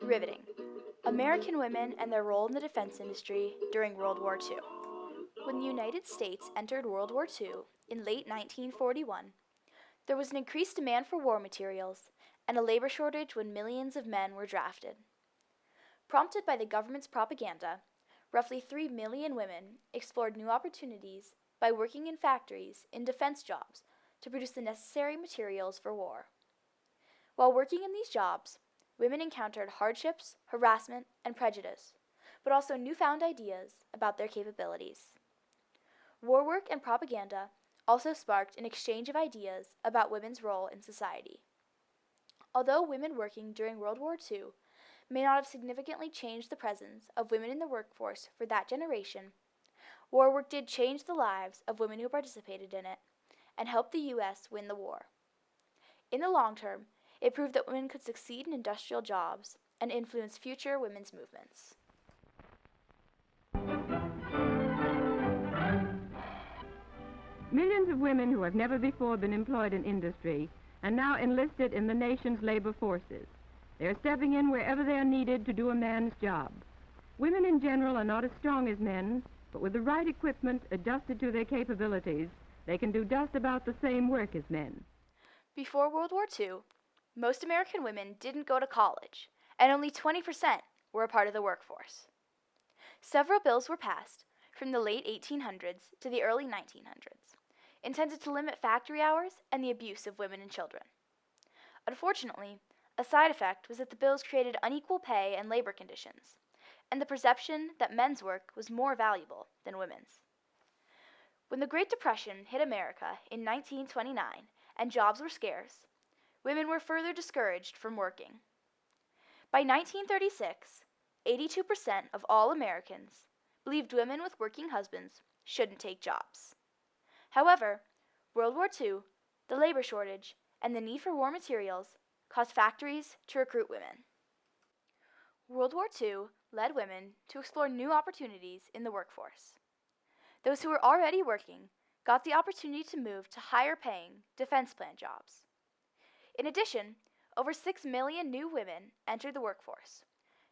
Riveting. American women and their role in the defense industry during World War II. When the United States entered World War II in late 1941, there was an increased demand for war materials and a labor shortage when millions of men were drafted. Prompted by the government's propaganda, roughly 3 million women explored new opportunities by working in factories in defense jobs to produce the necessary materials for war. While working in these jobs, women encountered hardships, harassment, and prejudice, but also newfound ideas about their capabilities. War work and propaganda also sparked an exchange of ideas about women's role in society. Although women working during World War II may not have significantly changed the presence of women in the workforce for that generation, war work did change the lives of women who participated in it and helped the U.S. win the war. In the long term, it proved that women could succeed in industrial jobs and influence future women's movements. Millions of women who have never before been employed in industry are now enlisted in the nation's labor forces. They are stepping in wherever they are needed to do a man's job. Women in general are not as strong as men, but with the right equipment adjusted to their capabilities, they can do just about the same work as men. Before World War II, most American women didn't go to college, and only 20% were a part of the workforce. Several bills were passed from the late 1800s to the early 1900s, intended to limit factory hours and the abuse of women and children. Unfortunately, a side effect was that the bills created unequal pay and labor conditions, and the perception that men's work was more valuable than women's. When the Great Depression hit America in 1929 and jobs were scarce, women were further discouraged from working. By 1936, 82% of all Americans believed women with working husbands shouldn't take jobs. However, World War II, the labor shortage, and the need for war materials caused factories to recruit women. World War II led women to explore new opportunities in the workforce. Those who were already working got the opportunity to move to higher-paying defense plan jobs. In addition, over 6 million new women entered the workforce,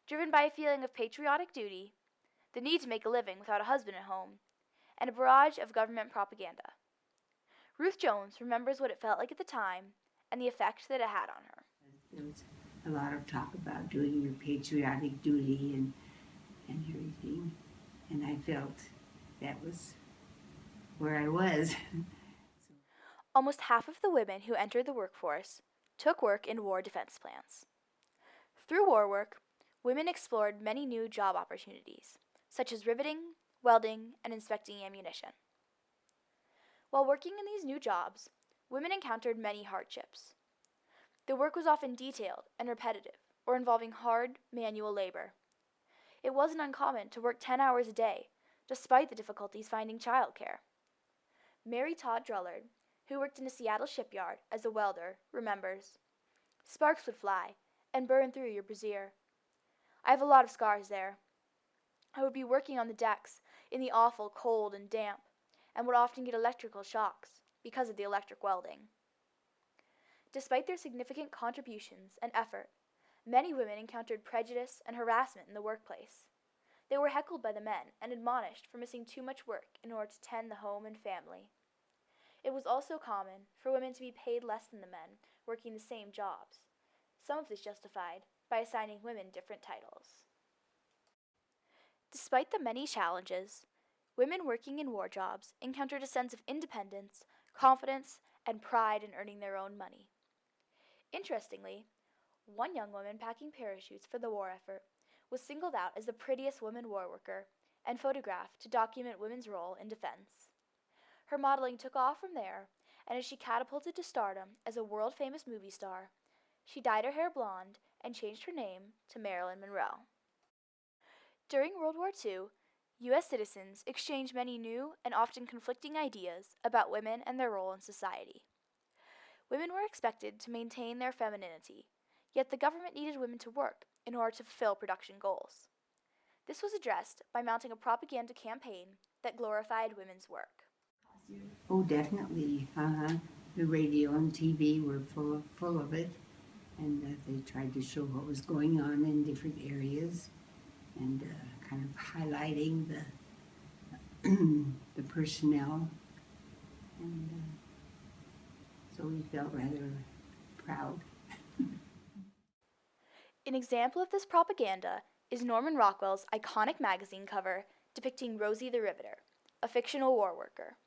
driven by a feeling of patriotic duty, the need to make a living without a husband at home, and a barrage of government propaganda. Ruth Jones remembers what it felt like at the time and the effect that it had on her. There was a lot of talk about doing your patriotic duty and everything, and I felt that was where I was. Almost half of the women who entered the workforce took work in war defense plans. Through war work, women explored many new job opportunities, such as riveting, welding, and inspecting ammunition. While working in these new jobs, women encountered many hardships. The work was often detailed and repetitive, or involving hard, manual labor. It wasn't uncommon to work 10 hours a day, despite the difficulties finding childcare. Mary Todd Drullard, who worked in a Seattle shipyard as a welder, remembers, "Sparks would fly and burn through your brassiere. I have a lot of scars there. I would be working on the decks in the awful cold and damp, and would often get electrical shocks because of the electric welding." Despite their significant contributions and effort, many women encountered prejudice and harassment in the workplace. They were heckled by the men and admonished for missing too much work in order to tend the home and family. It was also common for women to be paid less than the men working the same jobs, some of this justified by assigning women different titles. Despite the many challenges, women working in war jobs encountered a sense of independence, confidence, and pride in earning their own money. Interestingly, one young woman packing parachutes for the war effort was singled out as the prettiest woman war worker and photographed to document women's role in defense. Her modeling took off from there, and as she catapulted to stardom as a world-famous movie star, she dyed her hair blonde and changed her name to Marilyn Monroe. During World War II, U.S. citizens exchanged many new and often conflicting ideas about women and their role in society. Women were expected to maintain their femininity, yet the government needed women to work in order to fulfill production goals. This was addressed by mounting a propaganda campaign that glorified women's work. Oh, definitely. The radio and TV were full of it. and they tried to show what was going on in different areas and kind of highlighting the personnel. And so we felt rather proud. An example of this propaganda is Norman Rockwell's iconic magazine cover depicting Rosie the Riveter, a fictional war worker.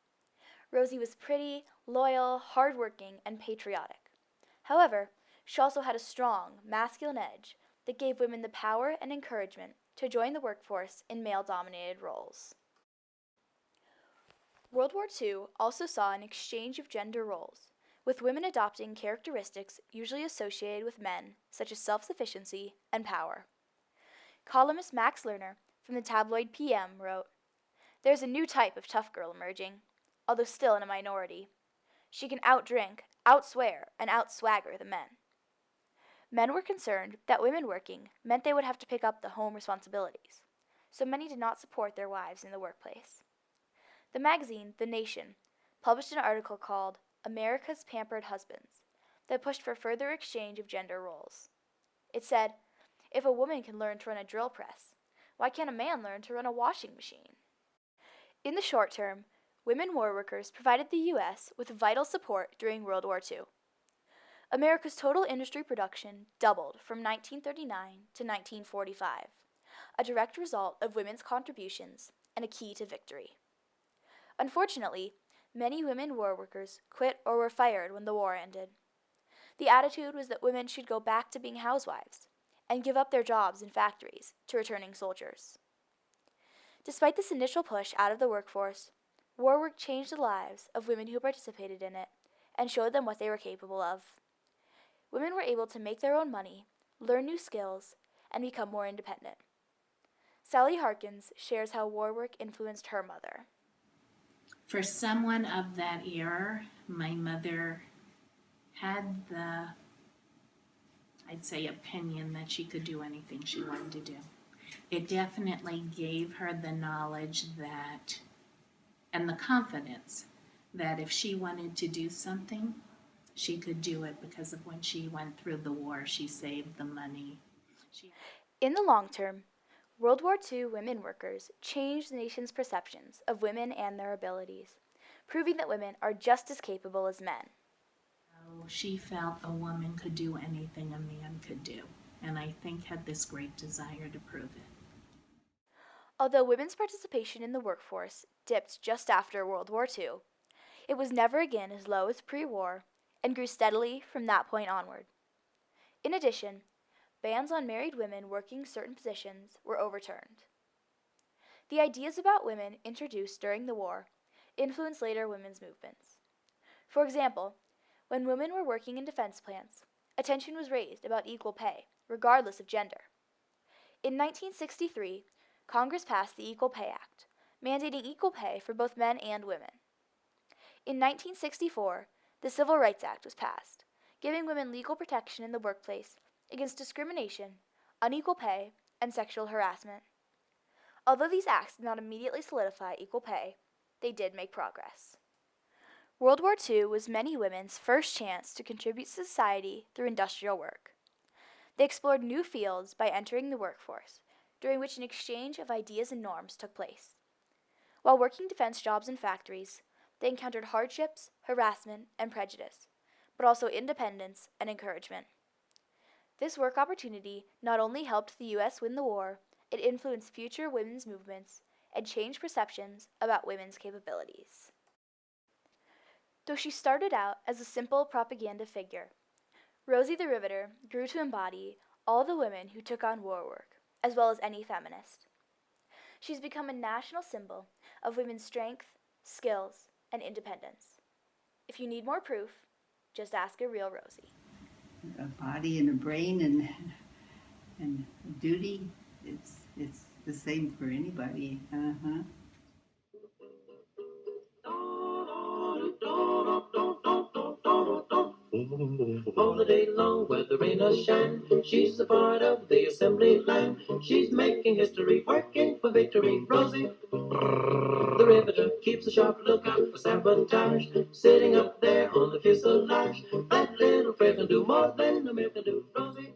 Rosie was pretty, loyal, hardworking, and patriotic. However, she also had a strong, masculine edge that gave women the power and encouragement to join the workforce in male-dominated roles. World War II also saw an exchange of gender roles, with women adopting characteristics usually associated with men, such as self-sufficiency and power. Columnist Max Lerner from the tabloid PM wrote, "There's a new type of tough girl emerging, although still in a minority. She can outdrink, outswear, and outswagger the men." Men were concerned that women working meant they would have to pick up the home responsibilities, so many did not support their wives in the workplace. The magazine, The Nation, published an article called "America's Pampered Husbands" that pushed for further exchange of gender roles. It said, "If a woman can learn to run a drill press, why can't a man learn to run a washing machine?" In the short term, women war workers provided the U.S. with vital support during World War II. America's total industry production doubled from 1939 to 1945, a direct result of women's contributions and a key to victory. Unfortunately, many women war workers quit or were fired when the war ended. The attitude was that women should go back to being housewives and give up their jobs in factories to returning soldiers. Despite this initial push out of the workforce, war work changed the lives of women who participated in it and showed them what they were capable of. Women were able to make their own money, learn new skills, and become more independent. Sally Harkins shares how war work influenced her mother. For someone of that era, my mother had I'd say, opinion that she could do anything she wanted to do. It definitely gave her the knowledge that, and the confidence that if she wanted to do something, she could do it because of when she went through the war, she saved the money. In the long term, World War II women workers changed the nation's perceptions of women and their abilities, proving that women are just as capable as men. She felt a woman could do anything a man could do, and I think had this great desire to prove it. Although women's participation in the workforce dipped just after World War II, it was never again as low as pre-war and grew steadily from that point onward. In addition, bans on married women working certain positions were overturned. The ideas about women introduced during the war influenced later women's movements. For example, when women were working in defense plants, attention was raised about equal pay, regardless of gender. In 1963, Congress passed the Equal Pay Act, mandating equal pay for both men and women. In 1964, the Civil Rights Act was passed, giving women legal protection in the workplace against discrimination, unequal pay, and sexual harassment. Although these acts did not immediately solidify equal pay, they did make progress. World War II was many women's first chance to contribute to society through industrial work. They explored new fields by entering the workforce, during which an exchange of ideas and norms took place. While working defense jobs in factories, they encountered hardships, harassment, and prejudice, but also independence and encouragement. This work opportunity not only helped the U.S. win the war, it influenced future women's movements and changed perceptions about women's capabilities. Though she started out as a simple propaganda figure, Rosie the Riveter grew to embody all the women who took on war work, as well as any feminist. She's become a national symbol of women's strength, skills, and independence. If you need more proof, just ask a real Rosie. A body and a brain and duty, it's the same for anybody. All the day long, whether rain or shine, she's a part of the assembly line. She's making history, working for victory. Rosie, the riveter, keeps a sharp lookout for sabotage. Sitting up there on the fuselage, that little frail can do more than a man can do. Rosie.